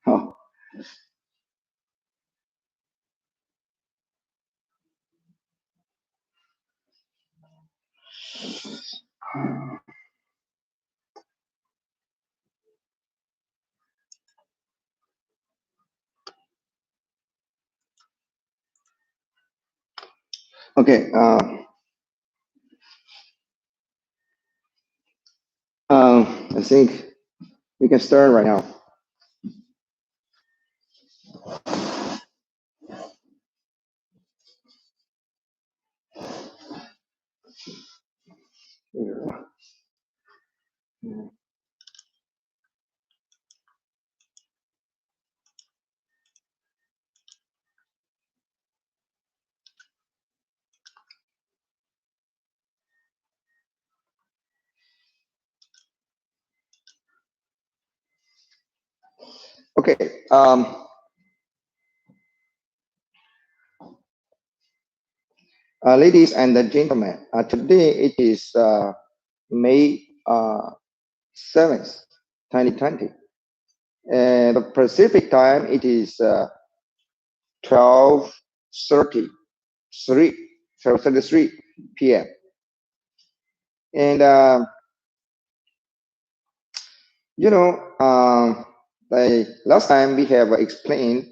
Oh, okay. I think we can start right now. Okay. Ladies and gentlemen, today it is May 7th, 2020. And the Pacific time it is 12:33, 12:33 p.m. And you know, like last time we have explained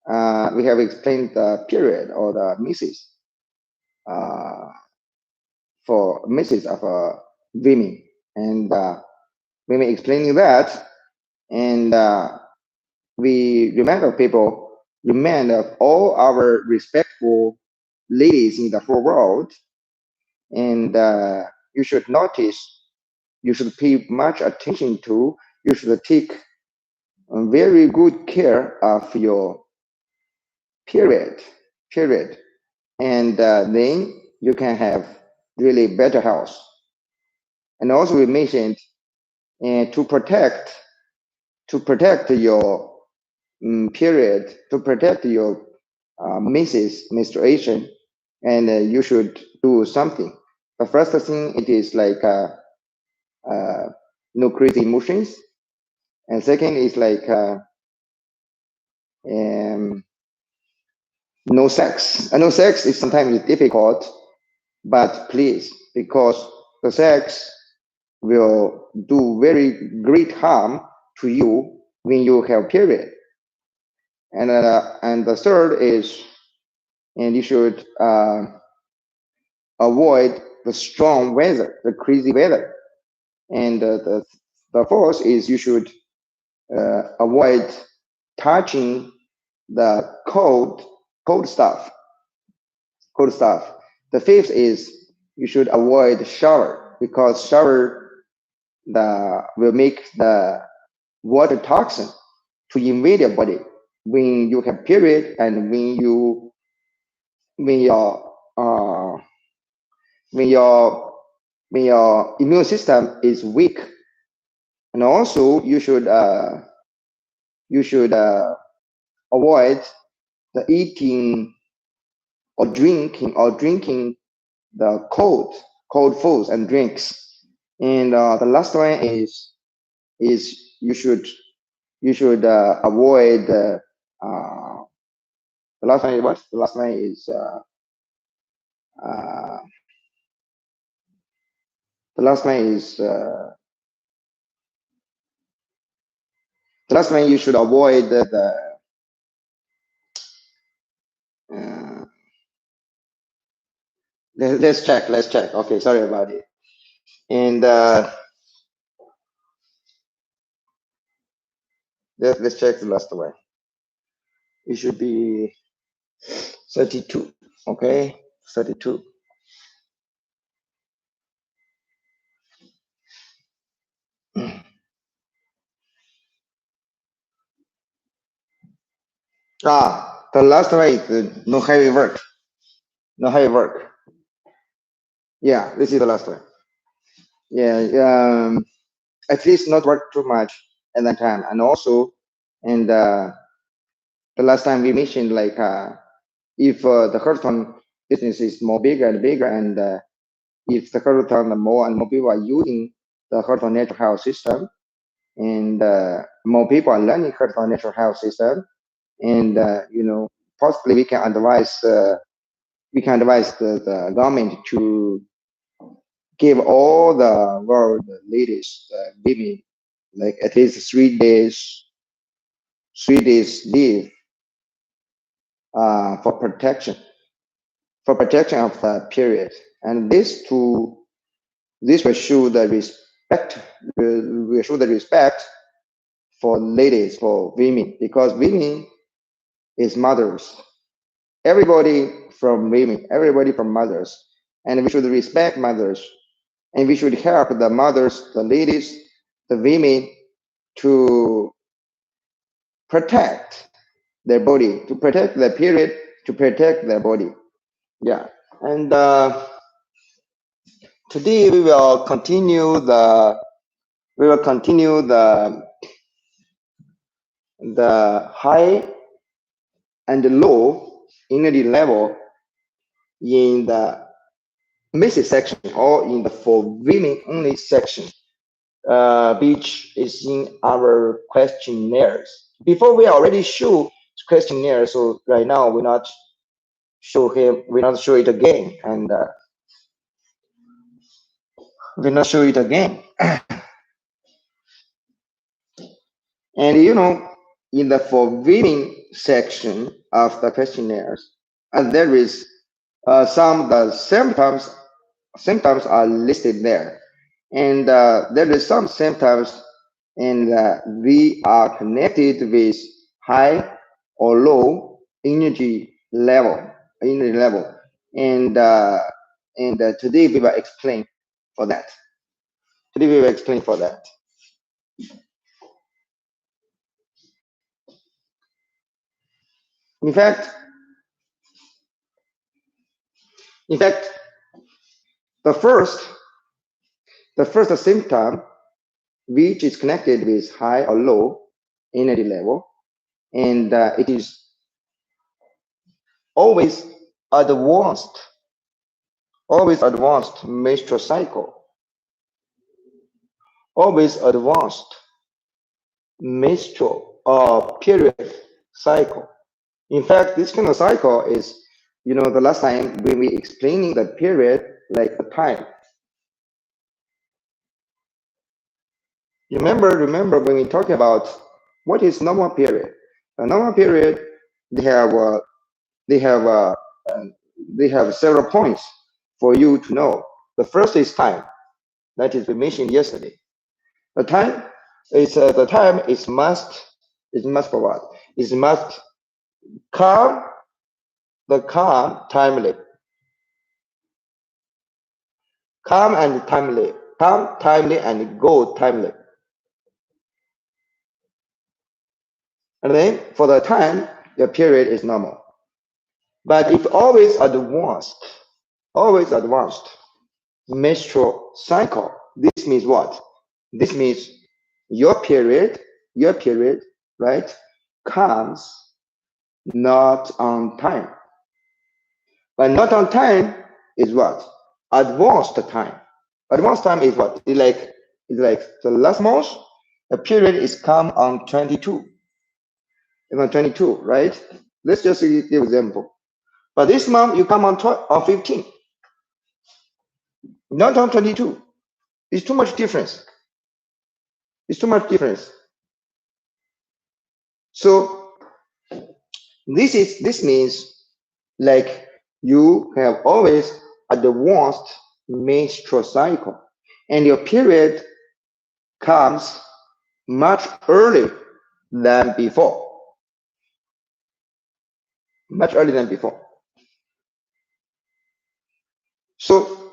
the period or the misses uh, for misses of women, and women explaining that, and we remind of all our respectful ladies in the whole world, and you should notice, you should pay much attention to, you should take very good care of your period, period, and then you can have really better health. And also we mentioned to protect your period, to protect your menstruation, and you should do something. The first thing it is like uh, no crazy emotions, and second is like um, no sex. I know sex is sometimes difficult, but please, because the sex will do very great harm to you when you have period. And the third is, and you should avoid the strong weather, the crazy weather. And the fourth is you should avoid touching the cold stuff, cold stuff. The fifth is you should avoid shower because shower will make the water toxin to invade your body when you have period and when your when your when your immune system is weak. And also you should avoid the eating or drinking the cold foods and drinks. And the last one is you should avoid the last one is what? The last one is uh, the last one is the last one you should avoid uh, let's check. Okay, sorry about it. And let's check the last one. It should be 32. Okay, 32. The last one is no heavy work. No heavy work. Yeah, this is the last one. Yeah, at least not work too much at that time. And also, and the last time we mentioned like if the Hearthstone business is more bigger and bigger, and It's the current time more and more people are using the current natural health system, and more people are learning current natural health system, and possibly we can advise the government to give all the world leaders women like at least 3 days leave for protection of the period, and this will show the respect will show the respect for ladies, for women, because women is mothers. Everybody from mothers, and we should respect mothers, and we should help the mothers, the ladies, the women to protect their body, to protect their period, to protect their body. Yeah, and today we will continue the high and low energy level in the menses section, or in the for women only section, which is in our questionnaires. Before we already show questionnaire, so right now we not show it again, and we not show it again. And in the for women section of the questionnaires, there is some the symptoms are listed there, and there is some symptoms, and we are connected with high or low energy level, and today we will explain for that. Today we will explain for that. In fact, the first symptom, which is connected with high or low energy level, and it is always advanced menstrual cycle, always advanced menstrual or period cycle. In fact, this kind of cycle is, the last time when we explaining the period, like the time. Remember when we talk about what is normal period? A normal period, they have they have they have several points for you to know. The first is time. That is we mentioned yesterday. The time is must for what? Is must come timely. Come timely, and go timely. And then for the time, your period is normal. But if always advanced menstrual cycle, this means what? This means your period, right, comes not on time. But not on time is what? Advanced time. Advanced time is what? It's like the last month, the period is come on 22. It's on 22, right? Let's just give example. But this month you come on 15, not on 22. It's too much difference. So this means like you have always advanced menstrual cycle, and your period comes much earlier than before. So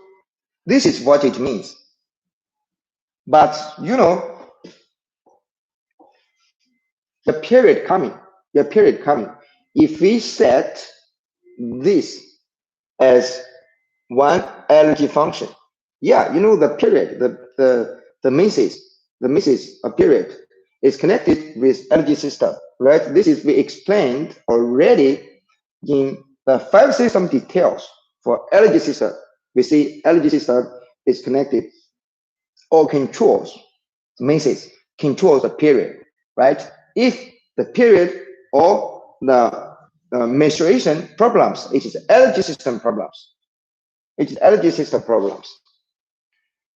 this is what it means. But the period coming. If we set this as one energy function, the period, the menses period is connected with energy system, right? This is we explained already in the 5 system details for energy system. we see energy system is connected or controls menses, controls the period, right? If the period or the menstruation problems, it is energy system problems. It is energy system problems.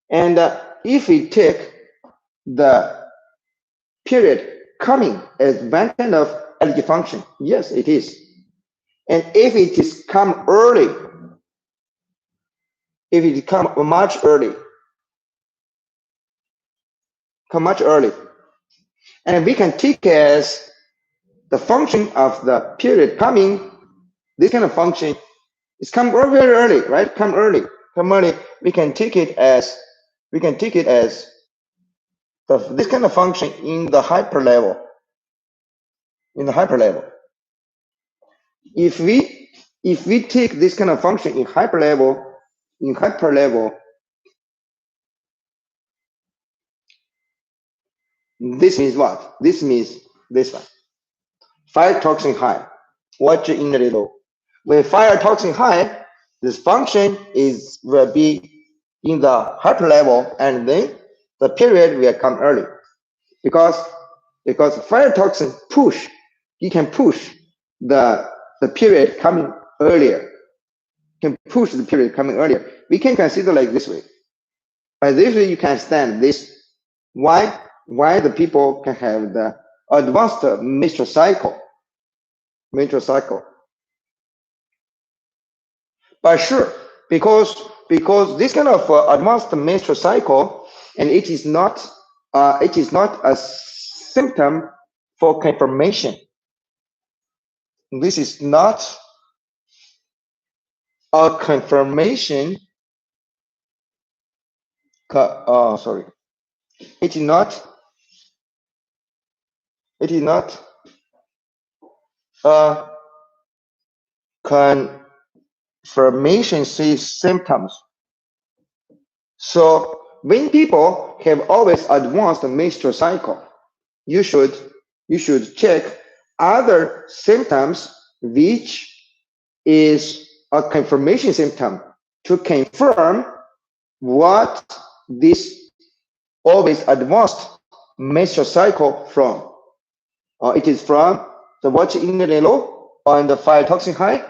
And if we take the period coming as one kind of energy function, yes, it is. And if it is come early, if it come much early, and we can take as the function of the period coming, this kind of function is come very early, right? Come early. We can take it as this kind of function in the hyper level. If we take this kind of function in hyper level, this means what? This means this one. Fire toxin high, water energy low. When fire toxin high, this function will be in the hyper level, and then the period will come early, because fire toxin you can push the period coming earlier. We can consider like this way. By this way, you can understand this why the people can have the advanced menstrual cycle. But sure, because this kind of advanced menstrual cycle, and it is not a symptom for confirmation. This is not a confirmation. Sorry, it is not a confirmation symptoms. So when people have always advanced menstrual cycle, you should check other symptoms which is a confirmation symptom to confirm what this always advanced menstrual cycle from. It is from the water energy low and the fire toxin high.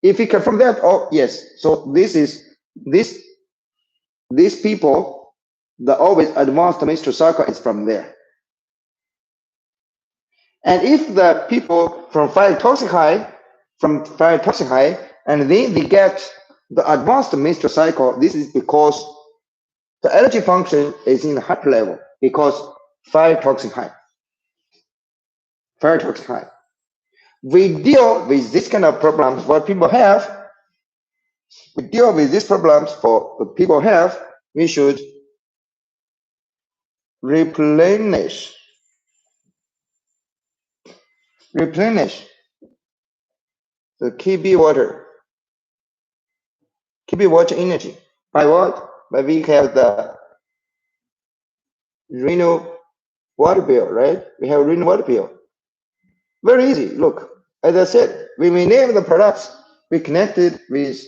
If we confirm that, oh yes, so these people, the always advanced menstrual cycle is from there. And if the people from fire toxin high, and then they get the advanced menstrual cycle, this is because the energy function is in the hyper level, because fire toxin high. We deal with this kind of problems what people have. We deal with these problems for the people have. We should replenish the KB water energy. By what? By we have the renal water bill, right? We have renal water bill. Very easy. Look, as I said, when we name the products, we connected with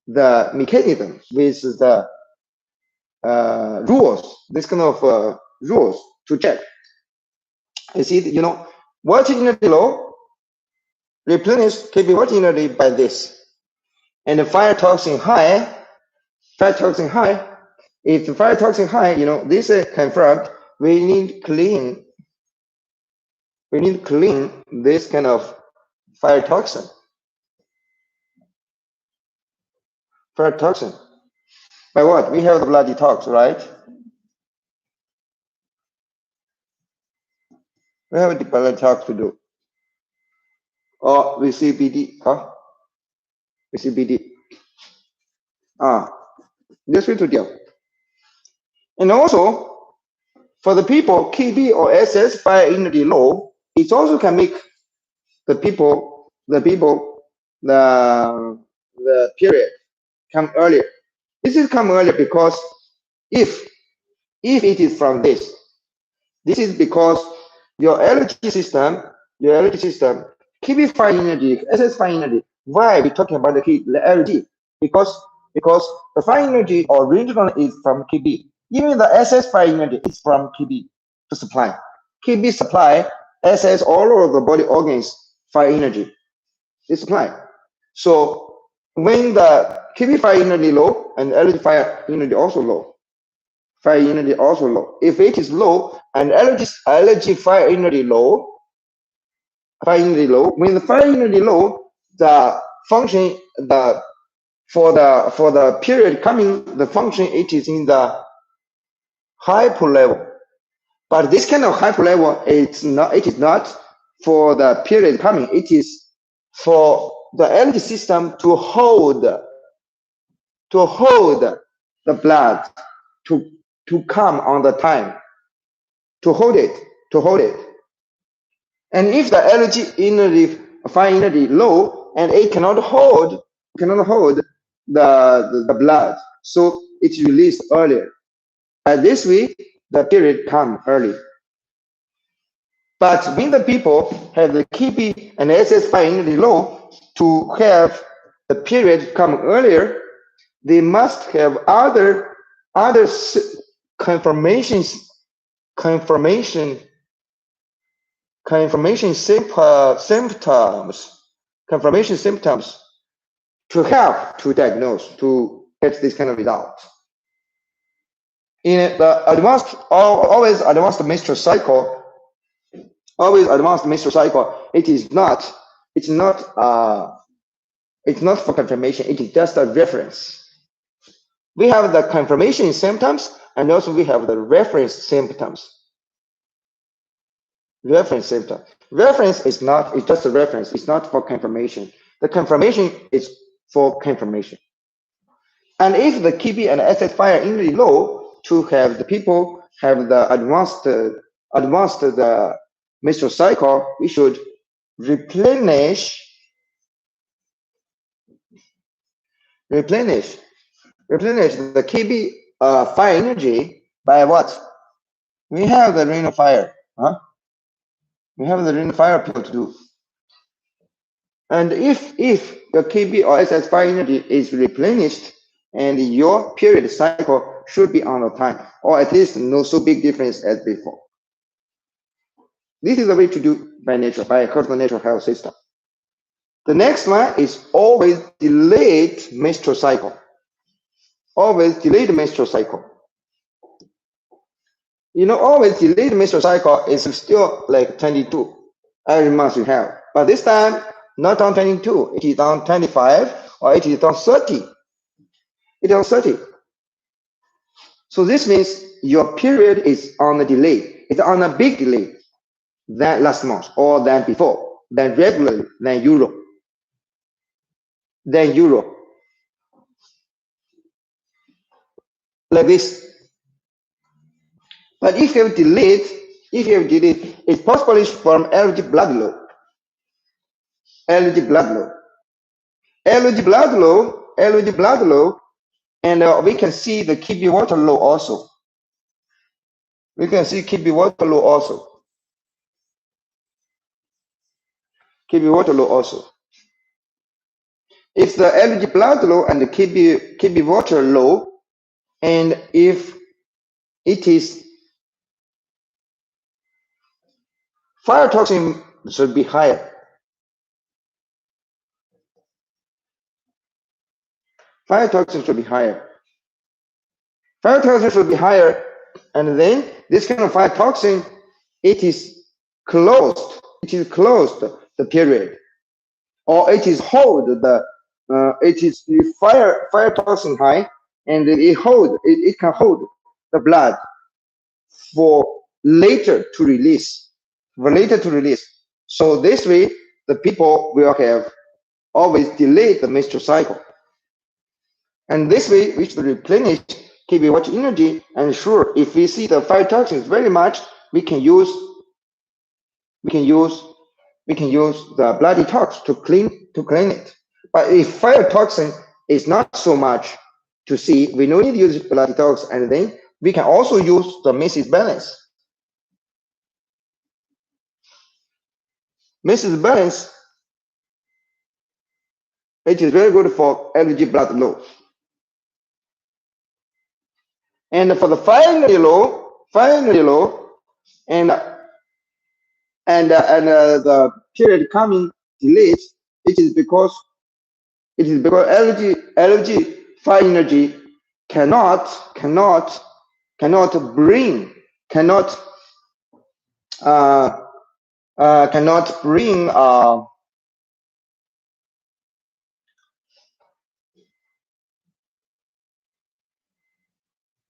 the mechanism, with the rules, this kind of rules to check. You see, water energy low, replenish KB water energy by this. And the fire toxin high, if the fire toxin high, this is confirmed, we need clean this kind of fire toxin. By what? We have the blood detox, right? We have the blood detox to do. Or we see BD, this way to deal. And also, for the people KB or SS fire energy low, it also can make the period come earlier. This is come earlier because if it is from this is because your energy system, KB fire energy, SS fire energy. Why we talking about the energy? because the fire energy originally is from KB. Even the SS fire energy is from KB to supply. KB supply SS all over the body organs fire energy. They supply. So when the KB fire energy low and LG fire energy also low, fire energy also low. If it is low and LG fire energy low, when the fire energy low, the function the for the period coming, the function it is in the hyper level. But this kind of hyper level, it is not for the period coming. It is for the energy system to hold the blood to come on the time, to hold it. And if the energy fire energy low and it cannot hold the blood, so it's released earlier. This way, the period come early. But when the people have the KB and SS fire energy low, to have the period come earlier, they must have other confirmations confirmation confirmation symptoms confirmation symptoms to help to diagnose, to get this kind of result. In the advanced menstrual cycle, it's not for confirmation. It is just a reference. We have the confirmation symptoms, and also we have the reference symptoms. Reference is not, it's just a reference. It's not for confirmation. The confirmation is for confirmation. And if the KB and SS fire energy low, to have the people have the advanced the menstrual cycle, we should replenish the KB fire energy by what? We have the ring of fire, huh? We have the ring of fire people to do. And if the KB or SS fire energy is replenished, and your period cycle should be on the time, or at least no so big difference as before. This is the way to do by nature, by according to the natural health system. The next one is always delayed menstrual cycle. Always delayed menstrual cycle. Always delayed menstrual cycle is still like 22 every month you have. But this time, not on 22, it is on 25 or it is on 30. It is on 30. So this means your period is on a delay. It's on a big delay than last month or than before, than regularly, than Europe. Like this. But if you have delayed, it's possibly from LG blood low. LG blood low, and we can see the KB water low also. KB water low also. If the LG blood low and the KB water low, and if it is fire toxin should be higher. Fire toxin should be higher. And then this kind of fire toxin, it is closed. The period, or it is hold it is the fire toxin high, and it can hold the blood for later to release. So this way, the people will have always delayed the menstrual cycle. And this way, we should replenish KB water energy. And sure, if we see the fire toxins very much, we can use the blood detox to clean it. But if fire toxin is not so much to see, we no need to use blood detox, and then we can also use the menses balance. Menses balance It is very good for energy blood low. And for the fire energy low, and the period coming delayed, it is because energy fire energy cannot cannot cannot bring cannot uh, cannot bring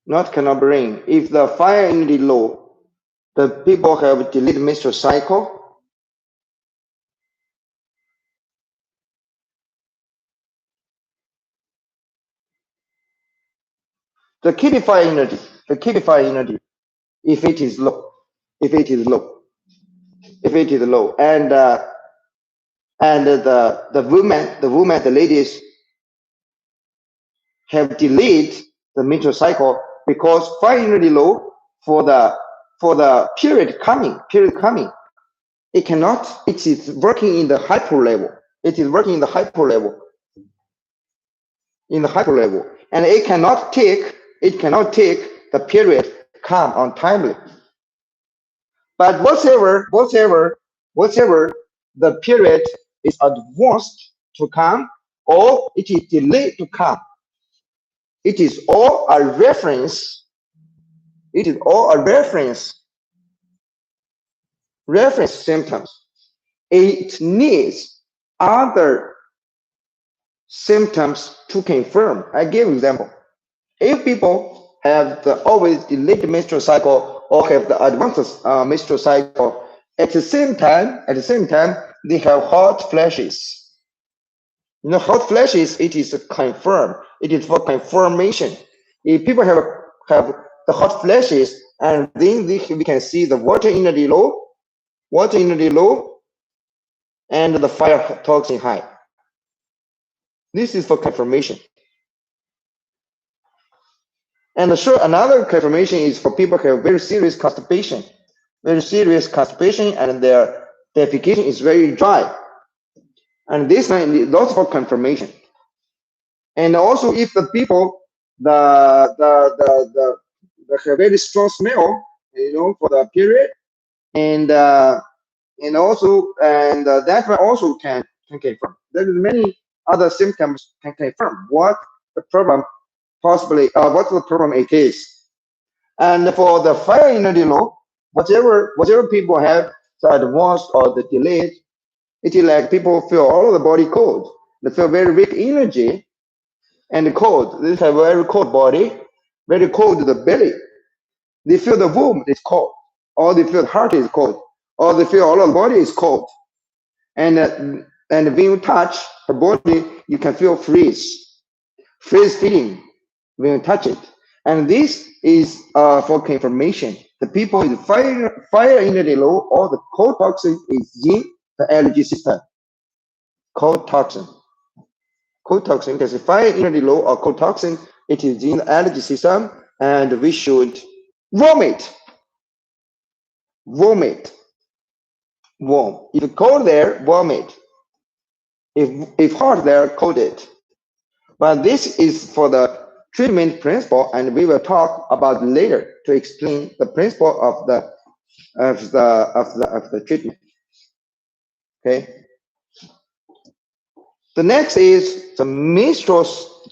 not cannot bring if the fire energy low, the people have delayed menstrual cycle. The kidney fire energy, if it is low, if it is low, if it is low, and the ladies have delayed the menstrual cycle because fire energy low for the period coming. It cannot. It is working in the hyper level. It is working in the hyper level, and it cannot take the period come on timely. But whatever the period is advanced to come or it is delayed to come, it is all a reference. It is all a reference symptoms. It needs other symptoms to confirm. I give example. If people have the always delayed menstrual cycle or have the advanced menstrual cycle, at the same time, they have hot flashes. Hot flashes, it is confirmed. It is for confirmation. If people have the hot flashes, and then we can see the water energy low, and the fire toxin high. This is for confirmation. And sure, another confirmation is for people who have very serious constipation, and their defecation is very dry. And this one is also for confirmation. And also, if the people the have very strong smell, for the period, and that one also can confirm. There is many other symptoms can confirm what the problem what the problem it is. And for the fire energy low, whatever people have the advanced or the delayed, it is like people feel all of the body cold. They feel very weak energy and cold. They have a very cold body, very cold the belly. They feel the womb is cold, or they feel the heart is cold, or they feel all of the body is cold. And when you touch the body, you can feel freeze feeling when you touch it. And this is for confirmation. The people with fire energy low or the cold toxin is in the allergy system. Cold toxin. Because fire energy low or cold toxin, it is in the allergy system, and we should vomit. Warm. If cold there, vomit. If hot there, cold it. But this is for the treatment principle, and we will talk about later to explain the principle of the treatment. Okay. The next is the menstrual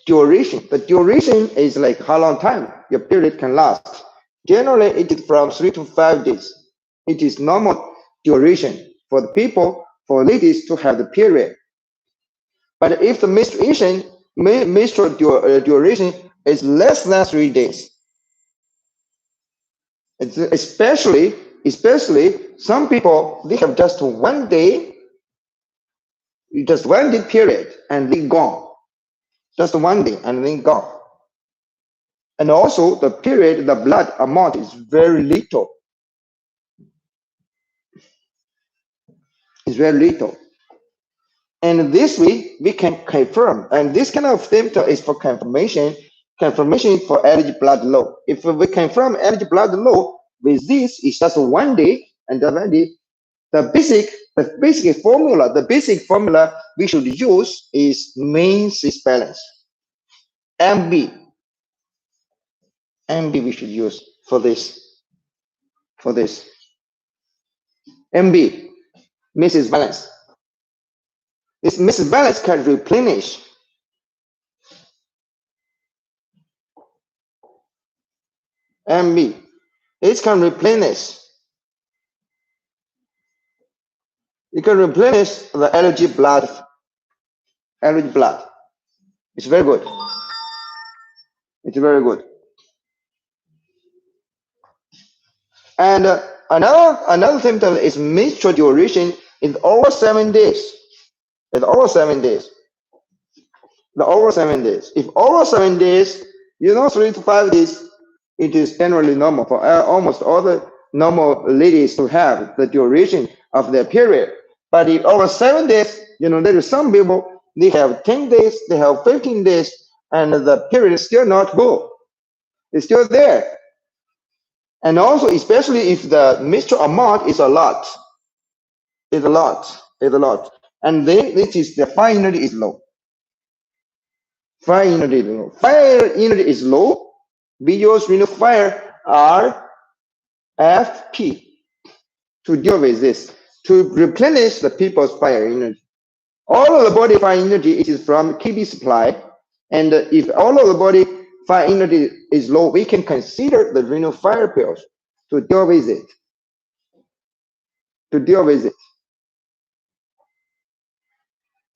duration. The duration is like how long time your period can last. Generally, it is from 3 to 5 days. It is normal duration for the people, for ladies to have the period. But if the menstrual duration is less than 3 days, especially some people, they have just 1 day period and then gone. Just 1 day and then gone. And also the period, the blood amount is very little. It's very little. And this way we can confirm. And this kind of symptom is for confirmation for allergy blood low. If we confirm allergy blood low with this, it's just 1 day, and the the basic formula we should use is menses balance. MB, MB we should use for this. MB, menses balance. This menses balance can replenish MB. It can replenish. It can replenish the energy blood. Energy blood. It's very good. It's very good. And another symptom is menstrual duration is over 7 days. It's over 7 days. The over 7 days. If over 7 days, 3 to 5 days, it is generally normal for almost all the normal ladies to have the duration of their period. But if over 7 days, there is some people, they have 10 days, they have 15 days, and the period is still not good. It's still there. And also, especially if the menstrual amount is a lot. It's a lot. And then this is the fire energy is low. Fire energy is low. Fire energy is low. We use fire RFP to deal with this, to replenish the people's fire energy. All of the body fire energy is from KB supply. And if all of the body fire energy is low, we can consider the renal fire pills to deal with it.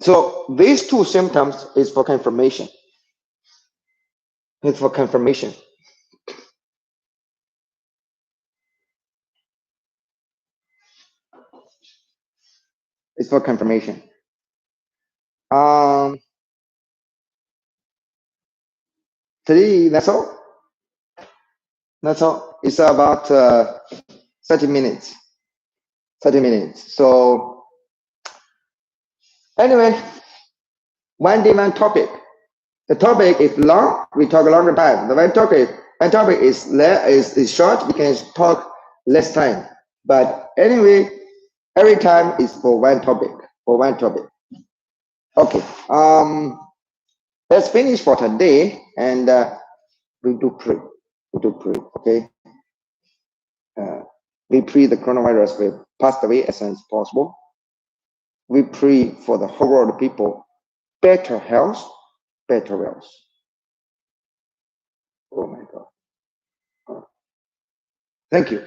So these two symptoms is for confirmation. It's for confirmation. It's for confirmation. Today, that's all. That's all. It's about 30 minutes. 30 minutes. So anyway, one demand topic. The topic is long. We talk a longer time. The one topic is short. We can talk less time. But anyway, every time is for one topic. Okay. Let's finish for today, and we do pray. Okay. We pray the coronavirus will pass away as soon as possible. We pray for the whole world of people, better health, better wealth. Oh my God. Thank you.